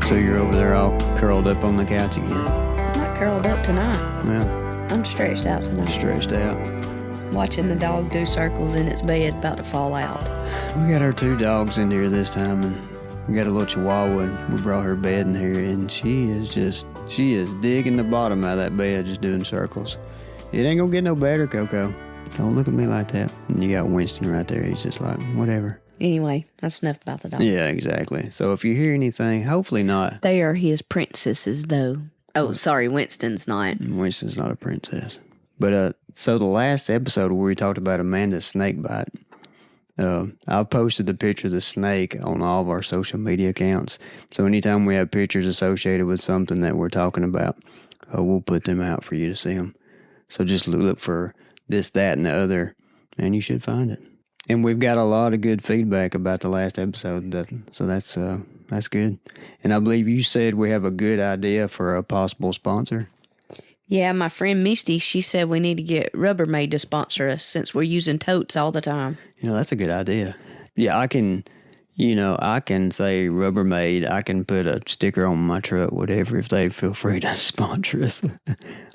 So you're over there all curled up on the couch again? I'm not curled up tonight. Well, I'm stretched out tonight. stretched out. Watching the dog do circles in its bed, about to fall out. We got our 2 dogs in here this time, and we got a little Chihuahua, and we brought her bed in here, and she is digging the bottom out of that bed, just doing circles. It ain't gonna get no better, Coco. Don't look at me like that. And you got Winston right there. He's just like, whatever. Anyway, that's enough about the dog. Yeah, exactly. So if you hear anything, hopefully not. They are his princesses, though. Oh, sorry, Winston's not. Winston's not a princess. But so the last episode where we talked about Amanda's snakebite, I posted the picture of the snake on all of our social media accounts. So anytime we have pictures associated with something that we're talking about, we'll put them out for you to see them. So just look for this, that, and the other, and you should find it. And we've got a lot of good feedback about the last episode, so that's good. And I believe you said we have a good idea for a possible sponsor. Yeah, my friend Misty, she said we need to get Rubbermaid to sponsor us since we're using totes all the time. That's a good idea. Yeah, I can say Rubbermaid. I can put a sticker on my truck, whatever, if they feel free to sponsor us.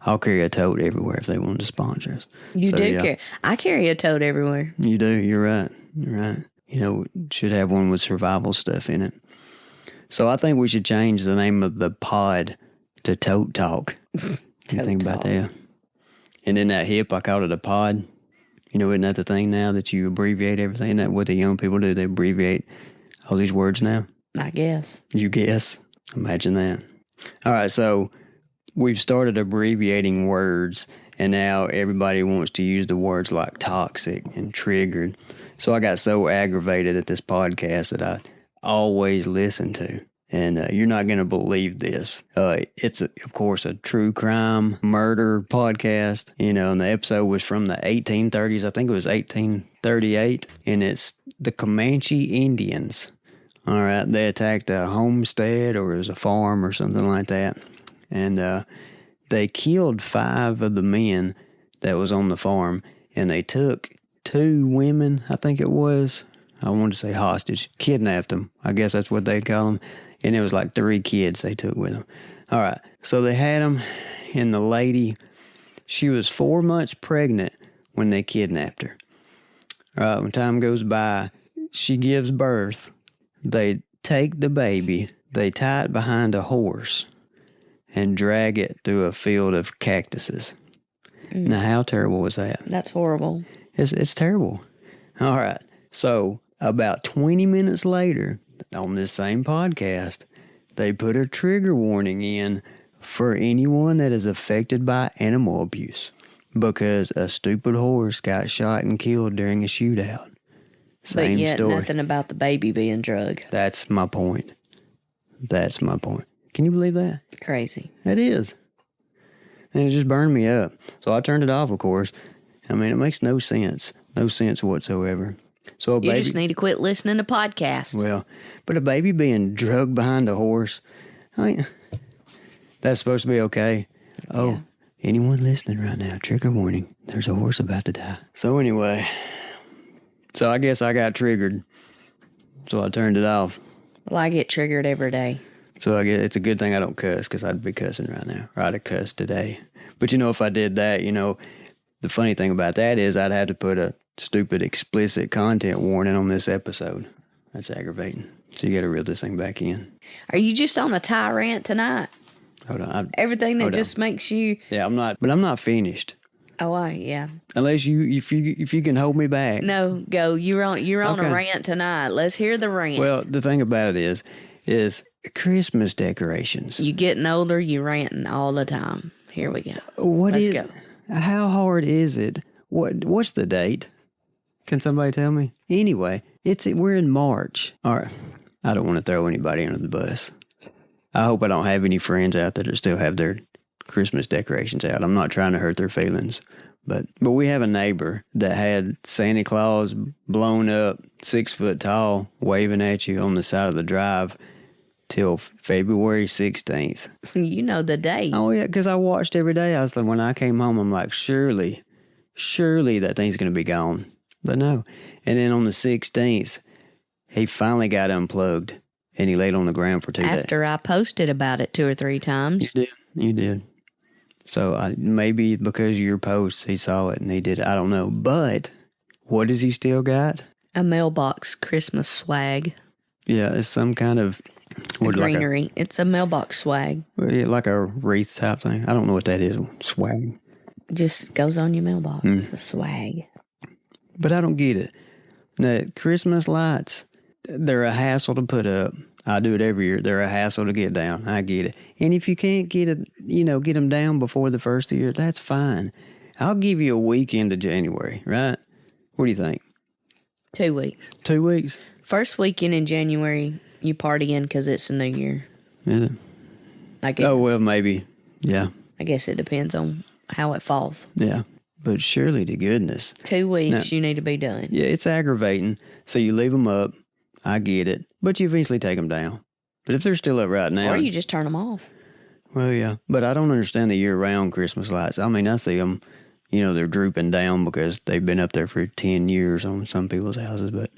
I'll carry a tote everywhere if they want to sponsor us. You do carry. I carry a tote everywhere. You do. You're right. You're right. Should have one with survival stuff in it. So I think we should change the name of the pod to Tote Talk. Think about that. And then that hip, I called it a pod. Isn't that the thing now that you abbreviate everything? Isn't that what the young people do? They abbreviate all these words now? I guess. You guess? Imagine that. All right, so we've started abbreviating words, and now everybody wants to use the words like toxic and triggered. So I got so aggravated at this podcast that I always listen to. And you're not going to believe this. It's, of course, a true crime murder podcast, and the episode was from the 1830s. I think it was 1838. And it's the Comanche Indians. All right. They attacked a homestead, or it was a farm or something like that. And they killed 5 of the men that was on the farm. And they took 2 women, I think it was. I wanted to say hostage. Kidnapped them. I guess that's what they'd call them. And it was like 3 kids they took with them. All right. So they had them, and the lady, she was 4 months pregnant when they kidnapped her. All right. When time goes by, she gives birth. They take the baby, they tie it behind a horse, and drag it through a field of cactuses. Now, how terrible was that? That's horrible. It's terrible. All right. So about 20 minutes later, on this same podcast, they put a trigger warning in for anyone that is affected by animal abuse because a stupid horse got shot and killed during a shootout. Same but yet story. Nothing about the baby being drugged. That's my point. Can you believe that? Crazy. It is. And it just burned me up. So I turned it off, of course. I mean, it makes no sense. No sense whatsoever. So a baby, you just need to quit listening to podcasts. Well, but a baby being drugged behind a horse, I mean, that's supposed to be okay. Yeah. Oh, anyone listening right now, trigger warning, there's a horse about to die. So anyway, I guess I got triggered, so I turned it off. Well, I get triggered every day. So I guess it's a good thing I don't cuss, because I'd be cussing right now, or I'd have cussed today. But if I did that, the funny thing about that is I'd have to put a stupid explicit content warning on this episode. That's aggravating. So you got to reel this thing back in. Are you just on a tyrant tonight? Hold on. Everything that just makes you... Yeah, I'm not. But I'm not finished. Oh, yeah. Unless if you can hold me back. No, go. You're on a rant tonight. Let's hear the rant. Well, the thing about it is Christmas decorations. You getting older, you ranting all the time. Here we go. Let's go. How hard is it? What's the date? Can somebody tell me? Anyway, we're in March. All right. I don't want to throw anybody under the bus. I hope I don't have any friends out there that still have their Christmas decorations out. I'm not trying to hurt their feelings. But we have a neighbor that had Santa Claus blown up 6 foot tall, waving at you on the side of the drive till February 16th. You know the date. Oh, yeah, because I watched every day. I was like, when I came home, I'm like, surely that thing's going to be gone. But no. And then on the 16th, he finally got unplugged. and he laid on the ground for 2 days. After I posted about it 2 or 3 times. You did. So maybe because of your posts, he saw it and he did. I don't know. But what does he still got? A mailbox Christmas swag. Yeah, it's some kind of... greenery. It's a mailbox swag. Like a wreath type thing. I don't know what that is. Swag. Just goes on your mailbox. A swag. But I don't get it. Now, Christmas lights, they're a hassle to put up. I do it every year. They're a hassle to get down. I get it. And if you can't get them down before the first of the year, that's fine. I'll give you a week into January, right? What do you think? 2 weeks. 2 weeks? First weekend in January, you partying because it's a new year. Is it? I guess. Oh, well, maybe. Yeah. I guess it depends on how it falls. Yeah. But surely to goodness. 2 weeks, you need to be done. Yeah, it's aggravating. So you leave them up. I get it. But you eventually take them down. But if they're still up right now. Or you just turn them off. Well, yeah. But I don't understand the year-round Christmas lights. I mean, I see them, they're drooping down because they've been up there for 10 years on some people's houses, but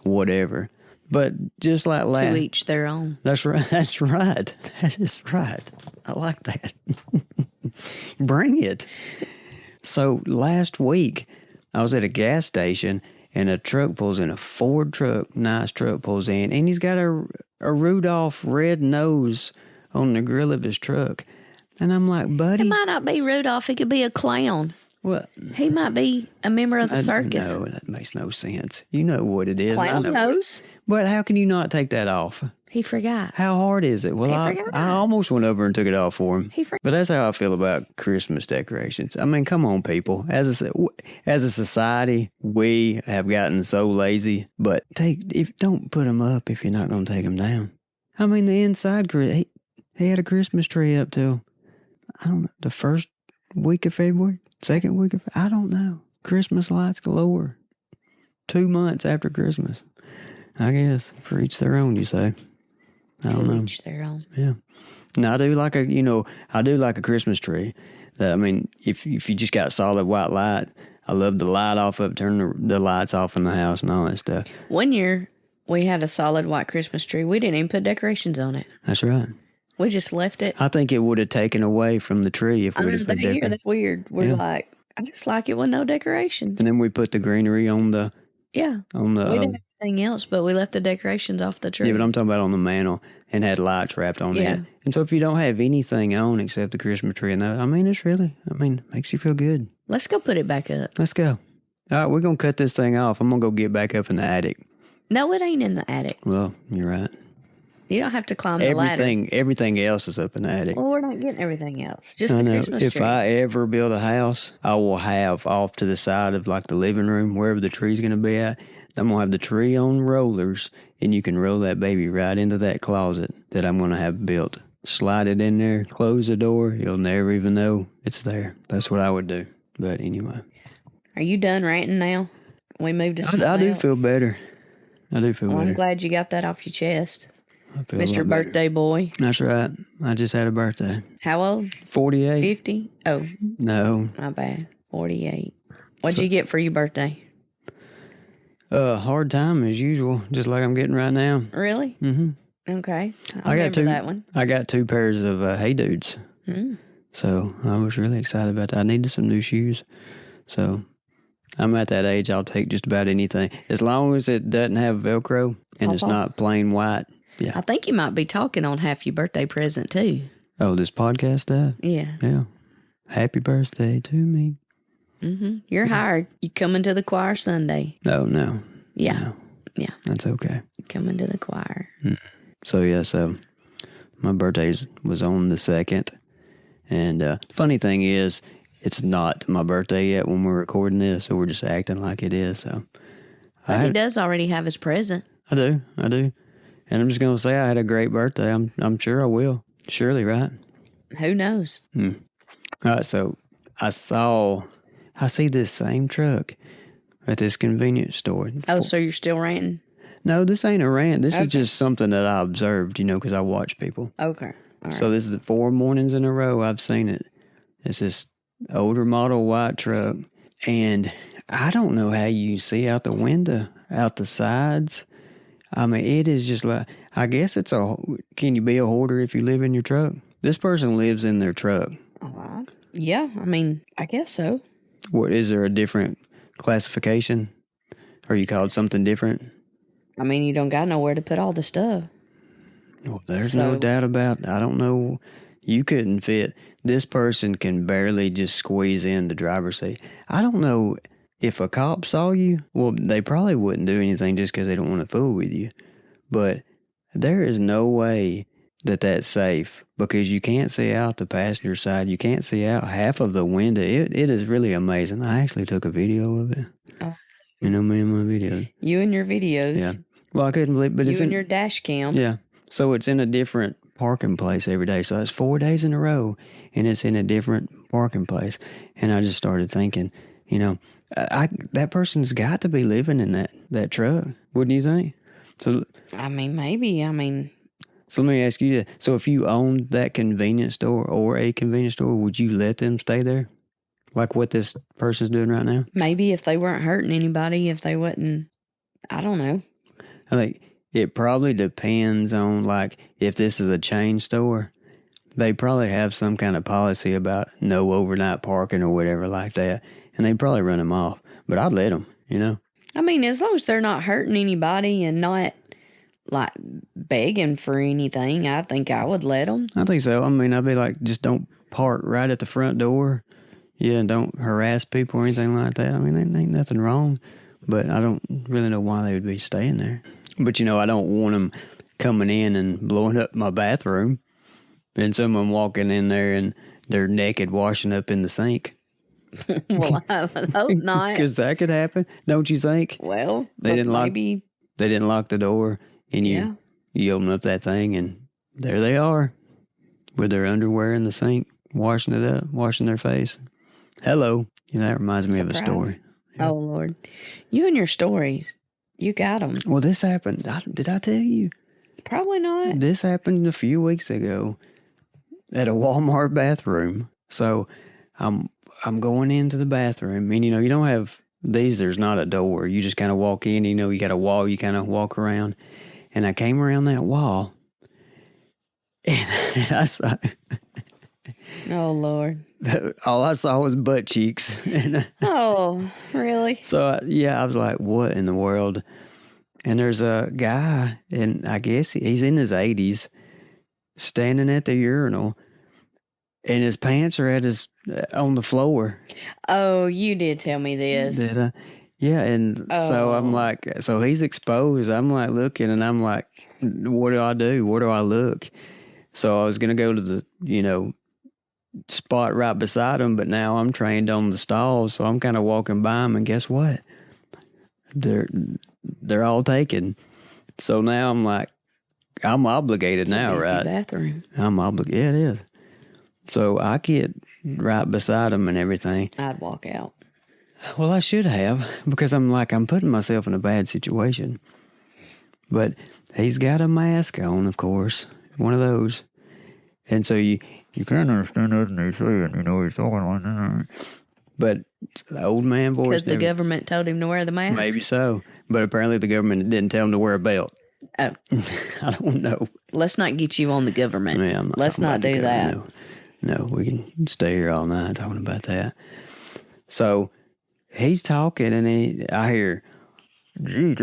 whatever. But just like last... To each their own. That's right. That's right. That is right. I like that. Bring it. So last week, I was at a gas station, and a truck pulls in, a Ford truck, nice truck pulls in, and he's got a Rudolph red nose on the grill of his truck. And I'm like, buddy. It might not be Rudolph. It could be a clown. What? He might be a member of the circus. No, that makes no sense. You know what it is. Clown nose? But how can you not take that off? He forgot. How hard is it? Well, I almost went over and took it off for him. But that's how I feel about Christmas decorations. I mean, come on, people. As a society, we have gotten so lazy. But don't put them up if you're not going to take them down. I mean, the inside, he had a Christmas tree up till, I don't know, the first week of February, second week of, I don't know. Christmas lights galore. 2 months after Christmas. I guess, for each their own, you say. I don't know. Each their own. Yeah. Now I do like a Christmas tree. That, I mean, if you just got solid white light, I love the light off of it, turn the lights off in the house and all that stuff. One year we had a solid white Christmas tree. We didn't even put decorations on it. That's right. We just left it. I think it would have taken away from the tree if we would have put decorations. That's weird. We're like, I just like it with no decorations. And then we put the greenery on the. Yeah. On the. We didn't have anything else, but we left the decorations off the tree. Yeah, but I'm talking about on the mantle and had lights wrapped on it. And so if you don't have anything on except the Christmas tree, and I mean, makes you feel good. Let's go put it back up. Let's go. All right, we're going to cut this thing off. I'm going to go get back up in the attic. No, it ain't in the attic. Well, you're right. You don't have to climb the ladder. Everything else is up in the attic. Well, we're not getting everything else. Just the Christmas tree. If I ever build a house, I will have off to the side of like the living room, wherever the tree's going to be at, I'm going to have the tree on rollers, and you can roll that baby right into that closet that I'm going to have built. Slide it in there, close the door. You'll never even know it's there. That's what I would do. But anyway. Are you done ranting now? We moved to something I do else. feel better. Better. I'm glad you got that off your chest. Mr. Birthday Boy. That's right. I just had a birthday. How old? 48. 50? Oh. No. My bad. 48. What'd you get for your birthday? Hard time as usual, just like I'm getting right now. Really? Mm-hmm. Okay. I got that one. I got 2 pairs of Hey Dudes. So I was really excited about that. I needed some new shoes. So I'm at that age, I'll take just about anything. As long as it doesn't have Velcro and it's not plain white. Yeah. I think you might be talking on half your birthday present, too. Oh, this podcast stuff? Yeah. Yeah. Happy birthday to me. Mm-hmm. You're hired. You coming to the choir Sunday. Oh, no. Yeah. No. Yeah. That's okay. Coming to the choir. So my birthday was on the 2nd. And funny thing is, it's not my birthday yet when we're recording this, so we're just acting like it is. So But he does already have his present. I do. And I'm just going to say I had a great birthday. I'm sure I will. Surely, right? Who knows? All right, so I see this same truck at this convenience store. Oh, so you're still ranting? No, this ain't a rant. This is just something that I observed, because I watch people. Okay. All right. So this is the 4 mornings in a row I've seen it. It's this older model white truck. And I don't know how you see out the window, out the sides. I mean, it is just like, I guess can you be a hoarder if you live in your truck? This person lives in their truck. Yeah, I mean, I guess so. What, is there a different classification? Are you called something different? I mean, you don't got nowhere to put all the stuff. Well, there's no doubt about it. I don't know. You couldn't fit. This person can barely just squeeze in the driver's seat. I don't know if a cop saw you. Well, they probably wouldn't do anything just because they don't want to fool with you. But there is no way that that's safe because you can't see out the passenger side. You can't see out half of the window. It is really amazing. I actually took a video of it. Oh. You know me and my videos. You and your videos. Yeah. Well, I couldn't believe, but you and your dash cam. Yeah. So it's in a different parking place every day. So it's 4 days in a row, and it's in a different parking place. And I just started thinking, you know, that person's got to be living in that truck, wouldn't you think? So I mean, maybe. I mean, so let me ask you, so if you owned that convenience store or a convenience store, would you let them stay there? Like what this person's doing right now? Maybe if they weren't hurting anybody, if they wasn't, I don't know. I think it probably depends on, like, if this is a chain store, they probably have some kind of policy about no overnight parking or whatever like that, and they'd probably run them off. But I'd let them, you know? I mean, as long as they're not hurting anybody and not, like, begging for anything, I think I would let them. I think so. I mean, I'd be like, just don't park right at the front door. Yeah, and don't harass people or anything like that. I mean, there ain't nothing wrong, but I don't really know why they would be staying there. But, you know, I don't want them coming in and blowing up my bathroom and someone walking in there and they're naked washing up in the sink. Well, I would hope not. Because that could happen, don't you think? Well, they didn't lock the door, and you open up that thing, and there they are with their underwear in the sink, washing it up, washing their face. Hello. You know, that reminds me of a story. Yeah. Oh, Lord. You and your stories. You got them. Well, this happened. Did I tell you? Probably not. This happened a few weeks ago at a Walmart bathroom. So I'm going into the bathroom, and, you know, you don't have these. There's not a door. You just kind of walk in. You know, you got a wall. You kind of walk around. And I came around that wall, and I saw... Oh, Lord. All I saw was butt cheeks. Oh, really? So, I was like, what in the world? And there's a guy, and I guess he's in his 80s, standing at the urinal, and his pants are on the floor. Oh, you did tell me this. Did I? Yeah, and so I'm like, so he's exposed. I'm like looking, and I'm like, what do I do? Where do I look? So I was going to go to the, you know, spot right beside him, but now I'm trained on the stalls, so I'm kind of walking by them, and guess what? They're all taken. So now I'm like, I'm obligated now, right? Bathroom. I'm obligated. Yeah, it is. So I get right beside him and everything. I'd walk out. Well, I should have, because I'm putting myself in a bad situation. But he's got a mask on, of course, one of those. And so you can't understand nothing he's saying, you know, he's talking like that. But the old man voice. Because the government told him to wear the mask? Maybe so. But apparently the government didn't tell him to wear a belt. Oh. I don't know. Let's not get you on the government. Yeah, Let's not do that. No, we can stay here all night talking about that. So he's talking, and I hear, he's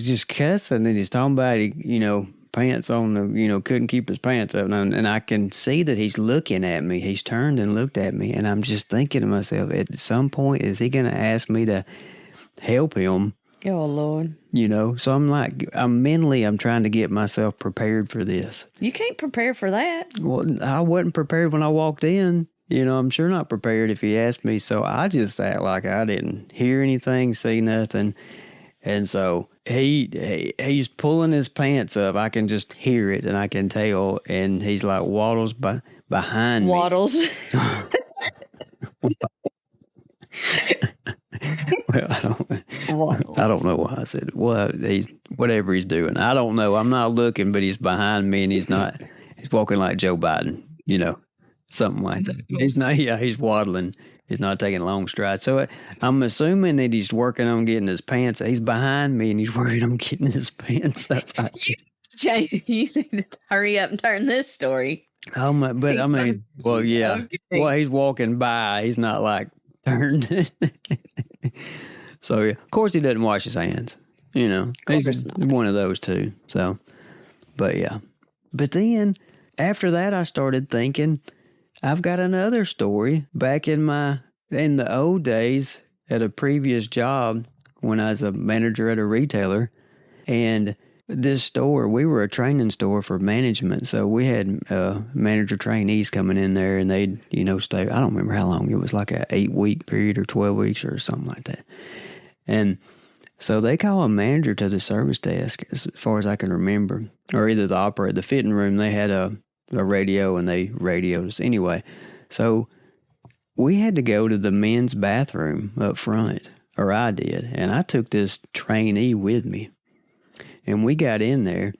just cussing, and he's talking about, you know, pants on the, you know, couldn't keep his pants up. And I can see that he's looking at me. He's turned and looked at me, and I'm just thinking to myself, at some point, is he going to ask me to help him? Oh, Lord. You know, so I'm trying to get myself prepared for this. You can't prepare for that. Well, I wasn't prepared when I walked in. You know, I'm sure not prepared if he asked me. So I just act like I didn't hear anything, see nothing. And so he's pulling his pants up. I can just hear it, and I can tell. And he's like waddles behind me. Waddles. Well, I don't know why I said it. Well, whatever he's doing. I don't know. I'm not looking, but he's behind me, and he's walking like Joe Biden, you know, something like that. He's not, he's waddling. He's not taking long strides. So I'm assuming that he's working on getting his pants. He's behind me and he's working on getting his pants up. Jay, you need to hurry up and turn this story. Oh my! But I mean, well, yeah. Okay. Well, he's walking by. He's not like turned. So yeah, of course he doesn't wash his hands. You know, he's one of those two. So, but yeah. But then after that, I started thinking, I've got another story back in the old days at a previous job when I was a manager at a retailer. And this store, we were a training store for management. So we had manager trainees coming in there and they'd, stay. I don't remember how long. It was like a 8-week period or 12 weeks or something like that. And so they call a manager to the service desk, as far as I can remember, or either the operator, the fitting room. They had a radio and they radioed us anyway. So we had to go to the men's bathroom up front, or I did, and I took this trainee with me. And we got in there,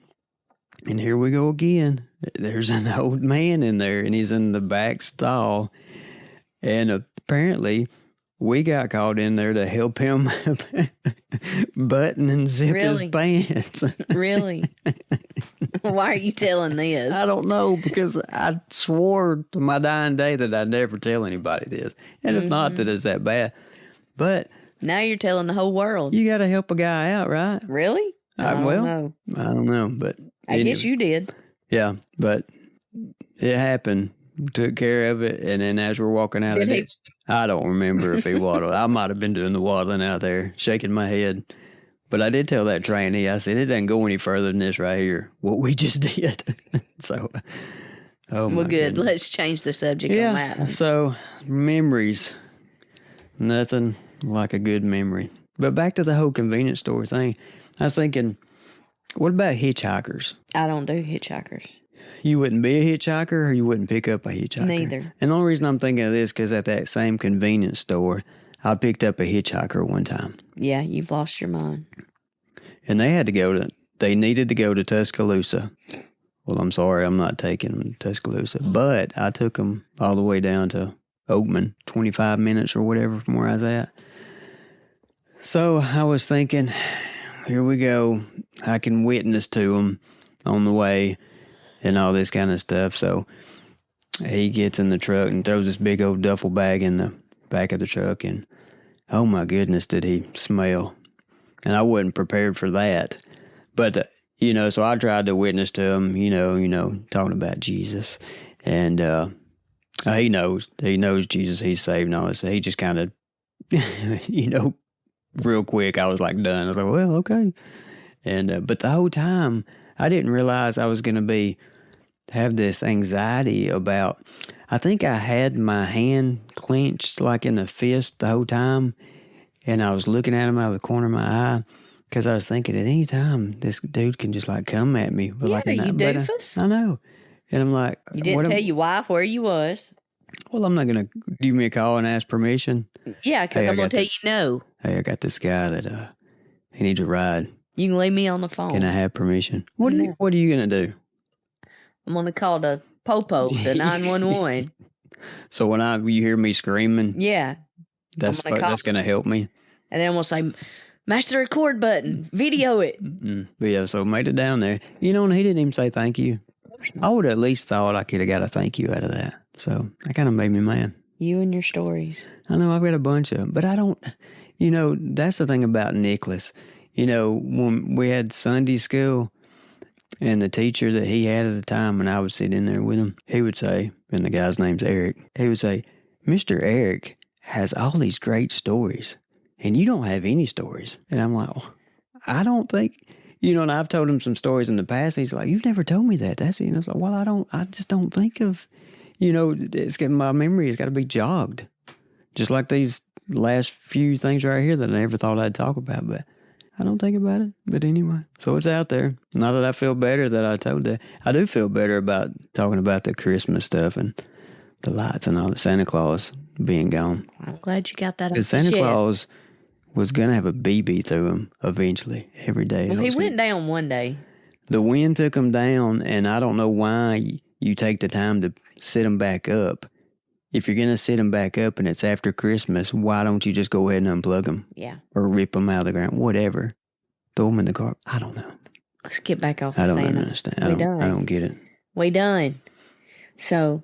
and here we go again. There's an old man in there, and he's in the back stall, and apparently we got called in there to help him button and zip his pants. Really? Why are you telling this? I don't know, because I swore to my dying day that I'd never tell anybody this. And it's not that it's that bad. But now you're telling the whole world. You got to help a guy out, right? Really? I don't know. I don't know, but I guess you did. Yeah, but it happened. Took care of it, and then as we're walking out of it, I don't remember if he waddled. I might have been doing the waddling out there, shaking my head. But I did tell that trainee, I said, it doesn't go any further than this right here, what we just did. So, well, good. Goodness. Let's change the subject on that. So, memories. Nothing like a good memory. But back to the whole convenience store thing. I was thinking, what about hitchhikers? I don't do hitchhikers. You wouldn't be a hitchhiker, or you wouldn't pick up a hitchhiker? Neither. And the only reason I'm thinking of this, because at that same convenience store, I picked up a hitchhiker one time. Yeah, you've lost your mind. And they needed to go to Tuscaloosa. Well, I'm sorry, I'm not taking them to Tuscaloosa. But I took them all the way down to Oakman, 25 minutes or whatever from where I was at. So I was thinking, here we go. I can witness to them on the way and all this kind of stuff. So he gets in the truck and throws this big old duffel bag in the back of the truck. And oh my goodness, did he smell. And I wasn't prepared for that. But, so I tried to witness to him, talking about Jesus. And he knows Jesus, he's saved and all this. He just kind of, real quick, I was like done. I was like, well, okay. And but the whole time, I didn't realize I was going to have this anxiety about. I think I had my hand clenched like in a fist the whole time, and I was looking at him out of the corner of my eye because I was thinking at any time this dude can just like come at me. But you doofus. I know, and I'm like, you didn't tell your wife where you was. Well, I'm not going to give me a call and ask permission. Yeah, because I'm going to tell you no. Hey, I got this guy that he needs a ride. You can leave me on the phone. Can I have permission? What are you going to do? I'm going to call the Popo, the 911. So when you hear me screaming, that's going to help me. And then we'll say, mash the record button, video it. But yeah, so made it down there. And he didn't even say thank you. I would have at least thought I could have got a thank you out of that. So that kind of made me mad. You and your stories. I know, I've got a bunch of them. But I don't, that's the thing about Nicholas. When we had Sunday school, and the teacher that he had at the time, when I would sit in there with him, he would say, and the guy's name's Eric, he would say, Mr. Eric has all these great stories, and you don't have any stories. And I'm like, well, I don't think, and I've told him some stories in the past. He's like, you've never told me that. That's it. And I was like, well, I just don't think of, my memory has got to be jogged. Just like these last few things right here that I never thought I'd talk about, but I don't think about it. But anyway, so it's out there. Not that I feel better that I told that. I do feel better about talking about the Christmas stuff and the lights and all the Santa Claus being gone. I'm glad you got that. Because Santa Claus was going to have a BB through him eventually every day. Well, he went down one day. The wind took him down, and I don't know why you take the time to sit him back up. if you're going to set them back up and it's after Christmas, why don't you just go ahead and unplug them? Yeah. Or rip them out of the ground, whatever. Throw them in the car. I don't know. Let's get back off I of don't Santa. understand. We done. I don't get it. We done. So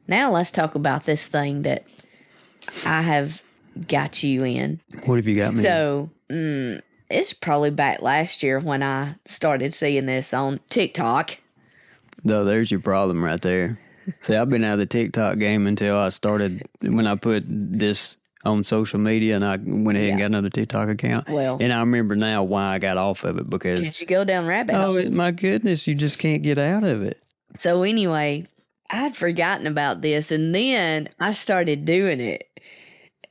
now let's talk about this thing that I have got you in. What have you got me? So it's probably back last year when I started seeing this on TikTok. No, there's your problem right there. See, I've been out of the TikTok game until I started, when I put this on social media and I went ahead and got another TikTok account. Well, and I remember now why I got off of it because you go down rabbit holes. Oh, my goodness, you just can't get out of it. So anyway, I'd forgotten about this and then I started doing it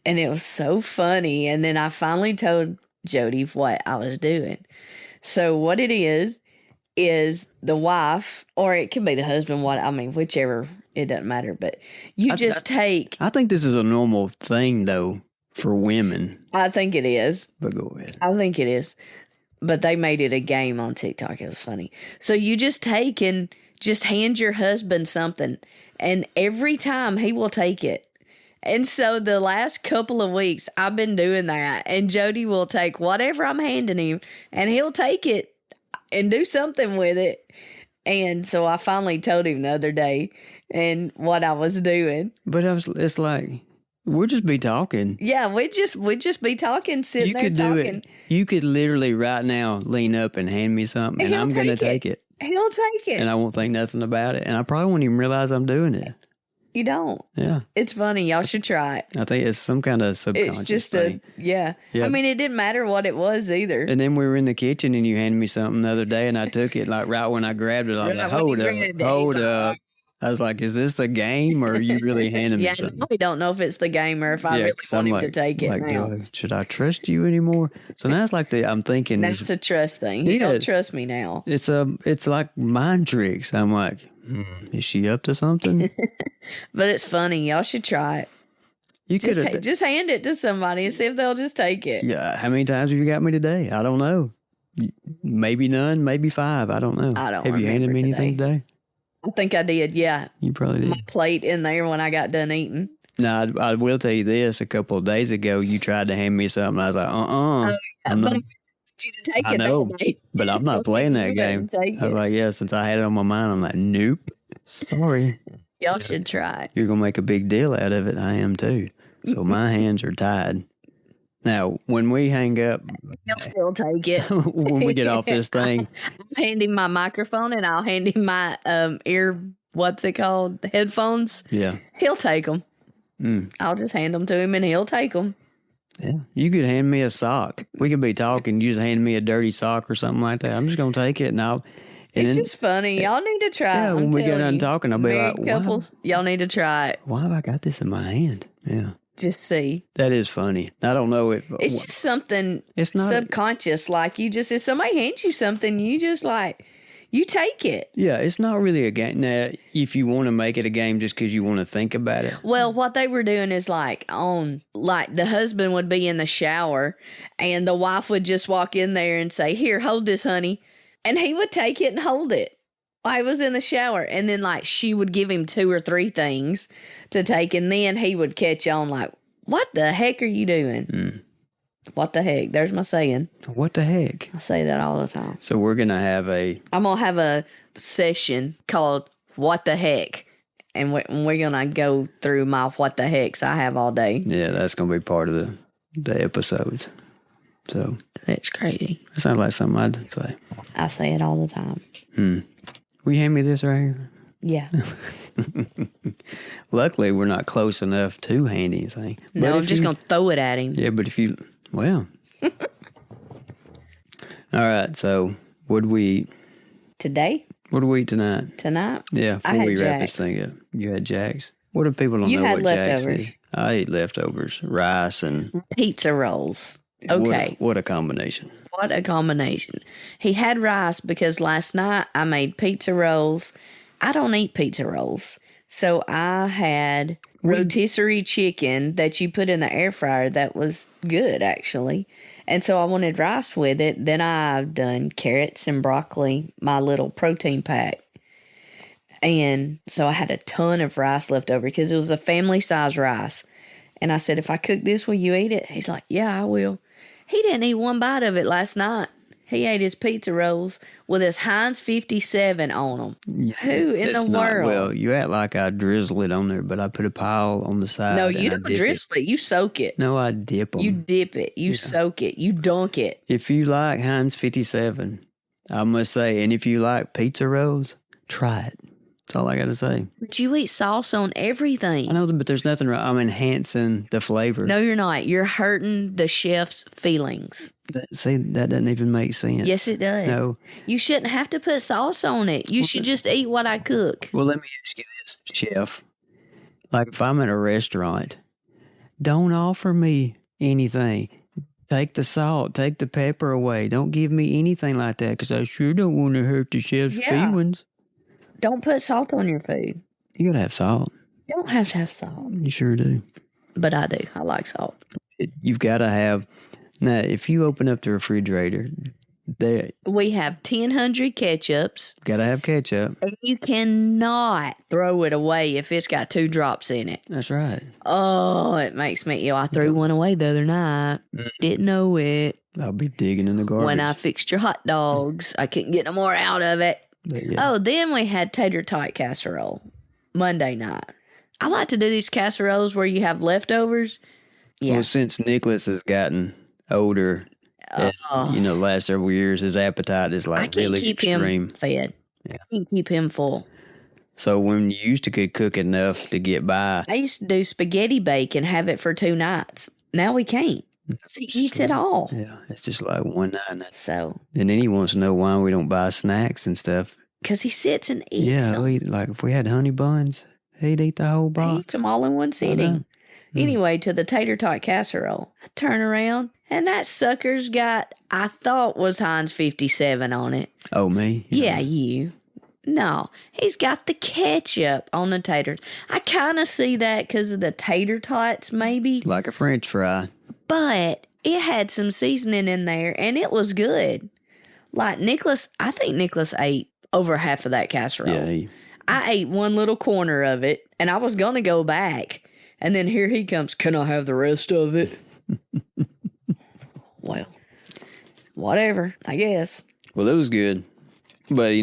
and it was so funny. And then I finally told Jody what I was doing. So what it is the wife, or it could be the husband, whichever, it doesn't matter. But you take... I think this is a normal thing, though, for women. I think it is. But go ahead. I think it is. But they made it a game on TikTok. It was funny. So you just take and just hand your husband something, and every time he will take it. And so the last couple of weeks, I've been doing that, and Jody will take whatever I'm handing him, and he'll take it and do something with it. And so I finally told him the other day and what I was doing. But it's like, we'll just be talking. Yeah, we'd just be talking, sitting there talking. Do it. You could literally right now lean up and hand me something, and I'm going to take it. He'll take it. And I won't think nothing about it. And I probably won't even realize I'm doing it. You don't. Yeah. It's funny. Y'all should try it. I think it's some kind of subconscious It's just thing. Yeah. I mean, it didn't matter what it was either. And then we were in the kitchen and you handed me something the other day and I took it like right when I grabbed it. I was like, hold up. I was like, is this a game or are you really handing me something? We don't know if it's the game or if I really want him to take it now. Should I trust you anymore? So now it's like I'm thinking. That's a trust thing. You don't trust me now. It's like mind tricks. I'm like, is she up to something? But it's funny. Y'all should try it. You could just hand it to somebody and see if they'll just take it. Yeah. How many times have you got me today? I don't know. Maybe none, maybe 5. I don't know. Have you handed me anything today? I think I did, yeah. You probably did. My plate in there when I got done eating. Now, I will tell you this. A couple of days ago, you tried to hand me something. I was like, I'm not. You to take I know, but I'm not playing that game. I was like, since I had it on my mind, I'm like, nope. Sorry. Y'all should try it. You're going to make a big deal out of it. I am too. So my hands are tied. Now, when we hang up, I'll still take it. When we get off this thing, I'll hand him my microphone and I'll hand him my headphones. Yeah. He'll take them. I'll just hand them to him and he'll take them. Yeah. You could hand me a sock. We could be talking. You just hand me a dirty sock or something like that. I'm just going to take it and it's just funny. Y'all need to try it. Yeah, when we get done talking, I'll be like, couples, y'all need to try it. Why have I got this in my hand? Yeah. Just see. That is funny. I don't know if it's just something it's not subconscious. Like if somebody hands you something, you just you take it. Yeah, it's not really a game. Now, if you want to make it a game just because you want to think about it. Well, what they were doing is the husband would be in the shower and the wife would just walk in there and say, "Here, hold this, honey." And he would take it and hold it while he was in the shower. And then she would give him 2 or 3 things to take. And then he would catch on like, what the heck are you doing? What the heck? There's my saying. What the heck? I say that all the time. So we're going to have I'm going to have a session called What the Heck. And we're going to go through my what the hecks I have all day. Yeah, that's going to be part of the episodes. So that's crazy. It sounds like something I'd say. I say it all the time. Will you hand me this right here? Yeah. Luckily, we're not close enough to hand anything. No, I'm just going to throw it at him. Yeah, but if you... Well. All right, so what do we eat? Today? What do we eat tonight? Tonight? Yeah, before we wrap this thing up. You had Jack's? What if people don't know what Jack's is? I ate leftovers, rice and... Pizza rolls. Okay. What a combination. What a combination. He had rice because last night I made pizza rolls. I don't eat pizza rolls. So I had rotisserie chicken that you put in the air fryer that was good, actually. And so I wanted rice with it. Then I've done carrots and broccoli, my little protein pack. And so I had a ton of rice left over because it was a family size rice. And I said, if I cook this, will you eat it? He's like, yeah, I will. He didn't eat one bite of it last night. He ate his pizza rolls with his Heinz 57 on them. Yeah, Who in the world? Well, you act like I drizzle it on there, but I put a pile on the side. No, you don't drizzle it. You soak it. No, I dip them. You dip it. You soak it. You dunk it. If you like Heinz 57, I must say, and if you like pizza rolls, try it. That's all I got to say. But you eat sauce on everything. I know, but there's nothing wrong. I'm enhancing the flavor. No, you're not. You're hurting the chef's feelings. See, that doesn't even make sense. Yes, it does. No. You shouldn't have to put sauce on it. You should just eat what I cook. Well, let me ask you this, chef. Like, if I'm at a restaurant, don't offer me anything. Take the salt, take the pepper away. Don't give me anything like that because I sure don't want to hurt the chef's feelings. Don't put salt on your food. You gotta have salt. You don't have to have salt. You sure do. But I do. I like salt. You've got to have. Now, if you open up the refrigerator, we have 1,000 ketchups. Got to have ketchup. And you cannot throw it away if it's got 2 drops in it. That's right. Oh, it makes me ill. I threw one away the other night. Didn't know it. I'll be digging in the garbage. When I fixed your hot dogs, I couldn't get no more out of it. Yeah. Oh, then we had tater tot casserole Monday night. I like to do these casseroles where you have leftovers. Yeah. Well, since Nicholas has gotten older, last several years, his appetite is like really extreme. I can't keep him fed. Yeah. I can keep him full. So when you used to cook enough to get by. I used to do spaghetti bake and have it for 2 nights. Now we can't. He eats it all. Yeah, it's just like one night. So. And then he wants to know why we don't buy snacks and stuff. Because he sits and eats them. Yeah, like if we had honey buns, he'd eat the whole box. He eats them all in one sitting. Anyway, to the tater tot casserole, I turn around and that sucker's got, I thought was Heinz 57 on it. Oh, me? Yeah, you. No, he's got the ketchup on the taters. I kind of see that because of the tater tots, maybe. Like a French fry. But it had some seasoning in there, and it was good. Like I think Nicholas ate over half of that casserole. Yeah. I ate one little corner of it, and I was going to go back. And then here he comes, can I have the rest of it? Well, whatever, I guess. Well, it was good. But,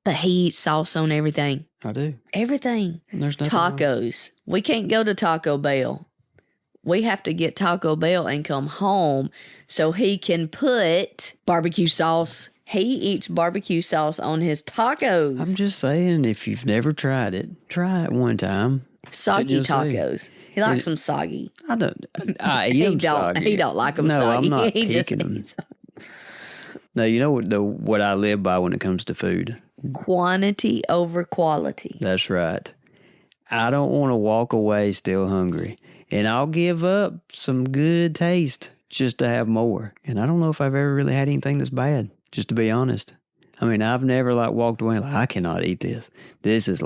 But he eats sauce on everything. I do. Everything. There's nothing Tacos. Wrong. We can't go to Taco Bell. We have to get Taco Bell and come home so he can put barbecue sauce. He eats barbecue sauce on his tacos. I'm just saying, if you've never tried it, try it one time. Soggy tacos. He likes them soggy. I don't. I eat them soggy. He don't like them soggy. No, I'm not he picking them. No, you know what I live by when it comes to food? Quantity over quality. That's right. I don't want to walk away still hungry. And I'll give up some good taste just to have more. And I don't know if I've ever really had anything that's bad, just to be honest. I mean, I've never walked away like, I cannot eat this. This is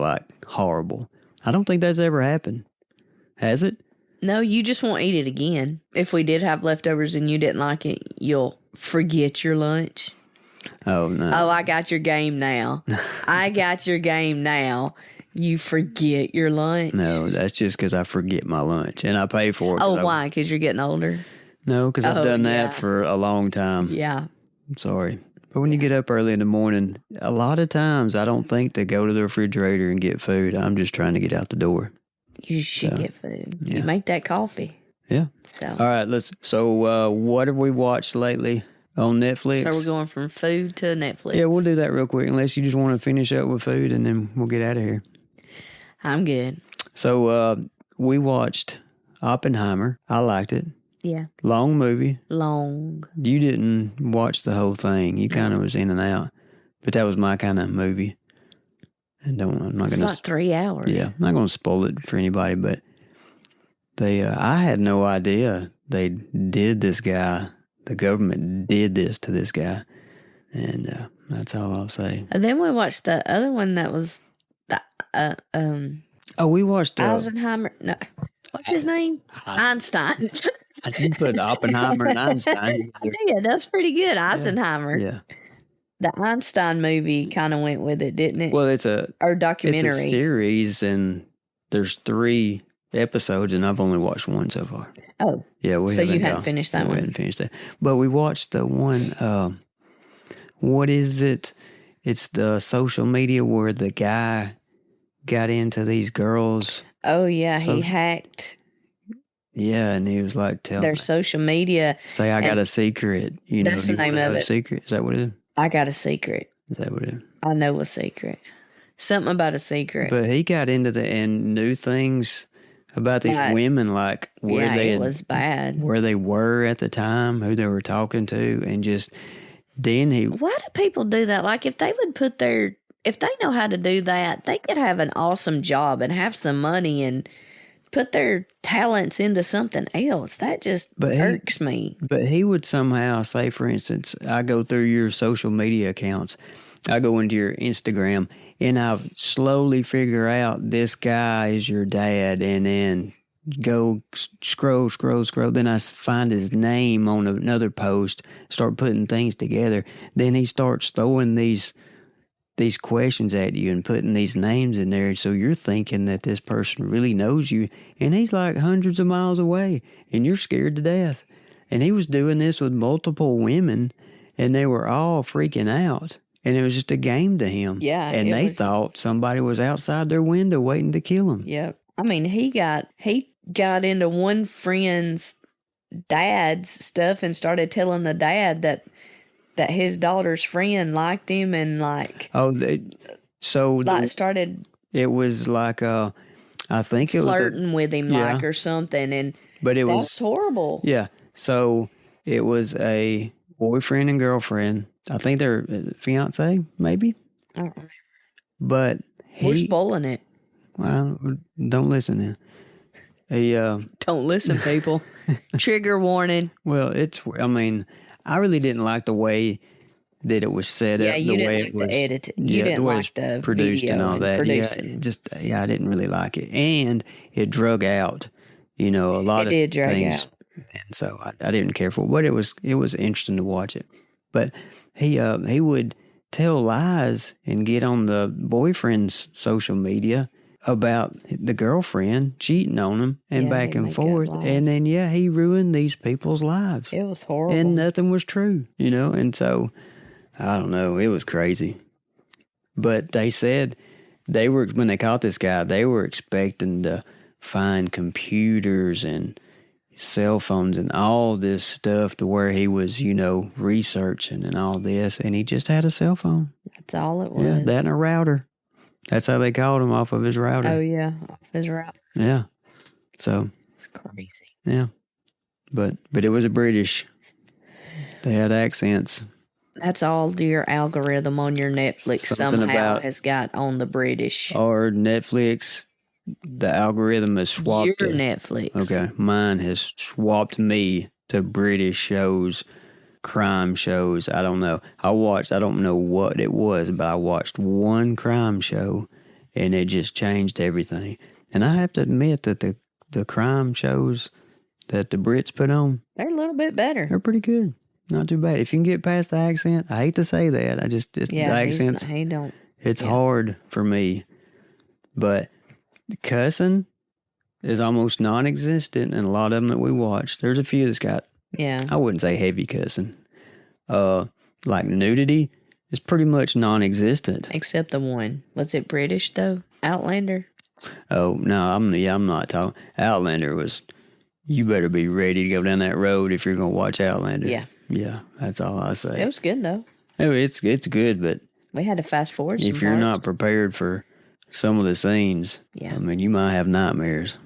horrible. I don't think that's ever happened. Has it? No, you just won't eat it again. If we did have leftovers and you didn't like it, you'll forget your lunch. Oh, no. Oh, I got your game now. I got your game now. You forget your lunch. No, that's just because I forget my lunch and I pay for it. Oh, why? Because you're getting older? No, because I've done that for a long time. Yeah. I'm sorry. But when you get up early in the morning, a lot of times I don't think to go to the refrigerator and get food. I'm just trying to get out the door. You should get food. Yeah. You make that coffee. Yeah. So. All right. So what have we watched lately on Netflix? So we're going from food to Netflix. Yeah, we'll do that real quick unless you just want to finish up with food and then we'll get out of here. I'm good. So we watched Oppenheimer. I liked it. Yeah. Long movie. Long. You didn't watch the whole thing. You kind of was in and out. But that was my kind of movie. And I'm not going to. It's like 3 hours. Yeah, I'm not going to spoil it for anybody, but I had no idea they did this guy. The government did this to this guy. And that's all I'll say. And then we watched the other one that was we watched Eisenhower. No, what's his name? Einstein. I didn't put Oppenheimer and Einstein. Yeah, that's pretty good. Eisenhower. Yeah. The Einstein movie kind of went with it, didn't it? Well, Or it's a documentary. series, and there's 3 episodes, and I've only watched 1 so far. Oh. Yeah, we So haven't you hadn't finished that We one? hadn't finished that. But we watched the one, what is it? It's the social media where the guy got into these girls. Oh, yeah. He hacked Yeah, and he was like, their social media. Say I got a secret. You know, that's the do you name wanna of know a it. secret? Is that what it is? I got a secret. Is that what it is? I know a secret. Something about a secret. But he got into and knew things about these women, like where it was bad. where they were at the time, who they were talking to, and just then he. Why do people do that? Like, if they would if they know how to do that, they could have an awesome job and have some money and put their talents into something else. That just irks me. But he would somehow say, for instance, I go through your social media accounts, I go into your Instagram, and I slowly figure out this guy is your dad, and then go scroll. Then I find his name on another post, start putting things together. Then he starts throwing these questions at you and putting these names in there. So you're thinking that this person really knows you, and he's like hundreds of miles away, and you're scared to death. And he was doing this with multiple women, and they were all freaking out. And it was just a game to him. Yeah. And they thought somebody was outside their window waiting to kill him. Yep. I mean, he got into one friend's dad's stuff and started telling the dad that his daughter's friend liked him and like. Oh, started. It was like I think it was flirting with him like or something, and but it was horrible. Yeah. So it was a boyfriend and girlfriend. I think they're fiance, maybe. I don't remember. But we're spoiling it. Well, don't listen then. Don't listen, people. Trigger warning. Well, I really didn't like the way that it was set up. Yeah, you didn't like the editing. You didn't like the produced video and all that. Producing. I didn't really like it, and it drug out. A lot of did drag things, out. and so I didn't care for it. But it was interesting to watch it. But he would tell lies and get on the boyfriend's social media about the girlfriend cheating on him and back and forth. And then, he ruined these people's lives. It was horrible. And nothing was true, and so, I don't know, it was crazy. But they said when they caught this guy, they were expecting to find computers and cell phones and all this stuff to where he was, researching and all this, and he just had a cell phone. That's all it was. Yeah, that and a router. That's how they called him, off of his router. Oh, yeah, off his router. Yeah. So. It's crazy. Yeah. But it was a British. They had accents. That's all your algorithm on your Netflix somehow has got on the British. Or Netflix, the algorithm has swapped. Your Netflix. Okay. Mine has swapped me to British shows, crime shows. I don't know. I don't know what it was, but I watched one crime show and it just changed everything. And I have to admit that the crime shows that the Brits put on, they're a little bit better. They're pretty good. Not too bad. If you can get past the accent, I hate to say that. The accents, it's hard for me. But cussing is almost non-existent in a lot of them that we watch. There's a few that's got, I wouldn't say heavy cussing. Like nudity is pretty much non-existent. Except the one. Was it British though? Outlander? Oh, no, I'm not talking. Outlander was, you better be ready to go down that road if you're going to watch Outlander. Yeah. Yeah, that's all I say. It was good though. Oh, it's good, but we had to fast forward some if you're not prepared for some of the scenes, you might have nightmares.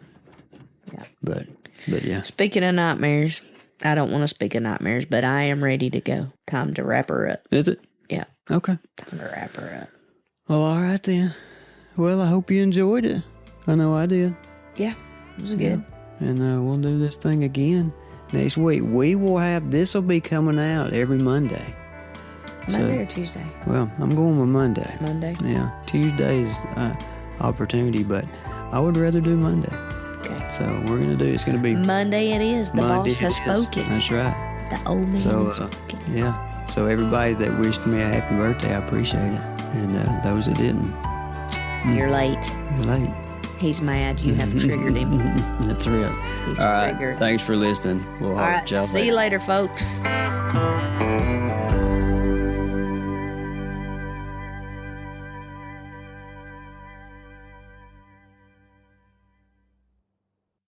Yeah. But yeah. Speaking of nightmares, I don't want to speak of nightmares, but I am ready to go. Time to wrap her up. Is it? Yeah. Okay. Time to wrap her up. Well, all right then. Well, I hope you enjoyed it. I know I did. Yeah, it was good. And we'll do this thing again next week. This will be coming out every Monday. Monday or Tuesday? Well, I'm going with Monday. Monday? Yeah. Tuesday's opportunity, but I would rather do Monday. Okay. So it's going to be Monday it is. The boss has spoken. That's right. The old man has spoken. Yeah. So everybody that wished me a happy birthday, I appreciate it. And those that didn't, You're late. you're late. He's mad. You have triggered him. That's real. He's All right. triggered. Thanks for listening. We'll All right. See you later, folks.